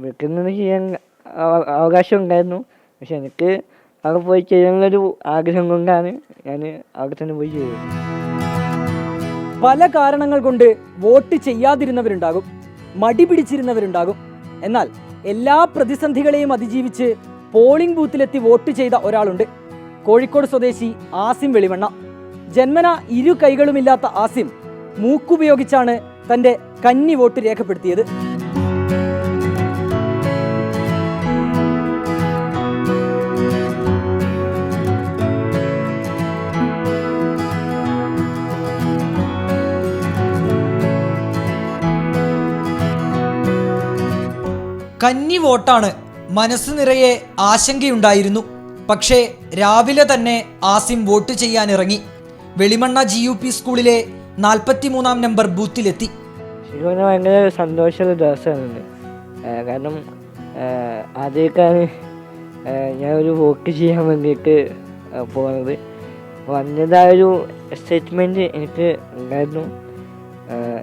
വീട്ടിൽ നിന്ന് ചെയ്യാൻ അവകാശം ഉണ്ടായിരുന്നു. പക്ഷെ എനിക്ക് അവിടെ പോയി ചെയ്യാനുള്ളൊരു ആഗ്രഹം കൊണ്ടാണ് ഞാൻ അവിടെ തന്നെ പോയി ചെയ്തത്. പല കാരണങ്ങൾ കൊണ്ട് വോട്ട് ചെയ്യാതിരുന്നവരുണ്ടാകും, മടി പിടിച്ചിരുന്നവരുണ്ടാകും. എന്നാൽ എല്ലാ പ്രതിസന്ധികളെയും അതിജീവിച്ച് പോളിംഗ് ബൂത്തിലെത്തി വോട്ട് ചെയ്ത ഒരാളുണ്ട്. കോഴിക്കോട് സ്വദേശി ആസിം വെളിമണ്ണ. ജന്മന ഇരു കൈകളുമില്ലാത്ത ആസിം മൂക്കുപയോഗിച്ചാണ് തൻ്റെ കന്നി വോട്ട് രേഖപ്പെടുത്തിയത്. കന്നി വോട്ടാണ്. മനസ്സ് നിറയെ ആശങ്കയുണ്ടായിരുന്നു. പക്ഷേ രാവിലെ തന്നെ ആസിം വോട്ട് ചെയ്യാനിറങ്ങി. വെളിമണ്ണ GUP സ്കൂളിലെ 43-ാം നമ്പർ ബൂത്തിലെത്തി. ശരിക്കും ഭയങ്കര സന്തോഷമുള്ള ദിവസമാണ്. കാരണം ആദ്യമൊക്കെയാണ് ഞാൻ ഒരു വോട്ട് ചെയ്യാൻ വേണ്ടിയിട്ട് പോകുന്നത്. അപ്പോൾ അതിൻ്റെതായൊരു എക്സൈറ്റ്മെൻറ്റ് എനിക്ക് ഉണ്ടായിരുന്നു.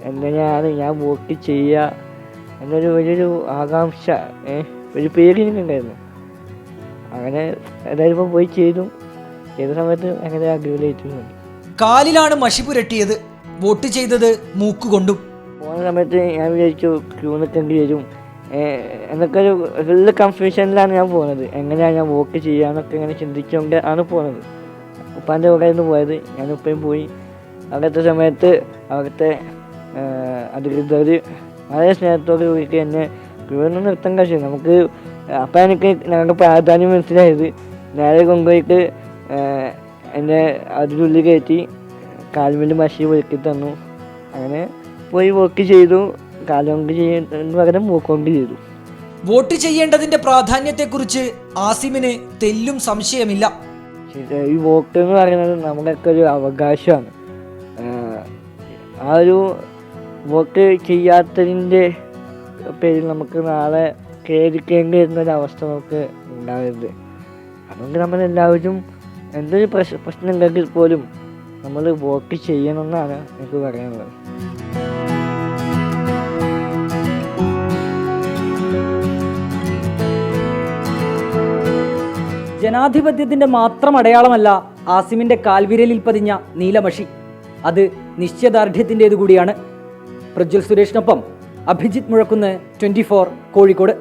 എങ്ങനെയാണ് ഞാൻ വോട്ട് ചെയ്യുക എന്നൊരു വലിയൊരു ആകാംക്ഷ, ഒരു പേടി എനിക്കുണ്ടായിരുന്നു. അങ്ങനെ എല്ലാവരും പോയി ചെയ്ത സമയത്ത് അങ്ങനെ അടിപൊളിയായിട്ടുണ്ട്. കാലിലാണ് മഷി പുരട്ടിയത്. വോട്ട് ചെയ്തത് മൂക്കുകൊണ്ടും. പോകുന്ന സമയത്ത് ഞാൻ വിചാരിച്ചു ക്യൂ നിൽക്കേണ്ടി വരും എന്നൊക്കെ ഒരു ഫുള്ള് കൺഫ്യൂഷനിലാണ് ഞാൻ പോകുന്നത്. എങ്ങനെയാണ് ഞാൻ വോട്ട് ചെയ്യാന്നൊക്കെ ഇങ്ങനെ ചിന്തിച്ചുകൊണ്ട് ആണ് പോകുന്നത്. ഉപ്പാൻ്റെ കൂടെ നിന്ന് പോയത്. ഞാൻ ഉപ്പയും പോയി. അവിടുത്തെ സമയത്ത് അവിടുത്തെ അധികൃതർ വളരെ സ്നേഹത്തോട് കൂടിയിട്ട് എന്നെ ക്യൂവിൽ നിർത്താൻ കഴിച്ചു. നമുക്ക് അപ്പം എനിക്ക് ഞങ്ങളുടെ പ്രാധാന്യം മനസ്സിലായത്. നേരെ കൊണ്ടുപോയിട്ട് എന്നെ അതിനുള്ളിൽ കയറ്റി കാൽമേൽ മഷി ഒരുക്കി തന്നു. അങ്ങനെ പോയി വോട്ട് ചെയ്തു. കാലുകൊണ്ട് ചെയ്യുന്നതിന് പകരം മൂക്കുകൊണ്ട് ചെയ്തു. വോട്ട് ചെയ്യേണ്ടതിന്റെ പ്രാധാന്യത്തെക്കുറിച്ച് ആസിമിന് തെല്ലും സംശയമില്ല. ഈ വോട്ട് എന്ന് പറയുന്നത് നമ്മുടെയൊക്കെ ഒരു അവകാശമാണ്. ആ ഒരു വോട്ട് ചെയ്യാത്തതിൻ്റെ പേരിൽ നമുക്ക് നാളെ ഖേദിക്കേണ്ടി വരുന്നൊരവസ്ഥ നമുക്ക് ഉണ്ടാവരുത്. അതുകൊണ്ട് നമ്മളെല്ലാവരും എന്തൊരു പ്രശ്നം ഉണ്ടെങ്കിൽ പോലും നമ്മൾ വോട്ട് ചെയ്യണമെന്നാണ് എനിക്ക് പറയാനുള്ളത്. ജനാധിപത്യത്തിന്റെ മാത്രം അടയാളമല്ല ആസിമിന്റെ കാൽവിരലിൽ പതിഞ്ഞ നീലമഷി. അത് നിശ്ചയദാർഢ്യത്തിൻ്റേതു കൂടിയാണ്. പ്രജ്വൽ സുരേഷിനൊപ്പം അഭിജിത്ത് മുഴക്കുന്ന്, 24 കോഴിക്കോട്.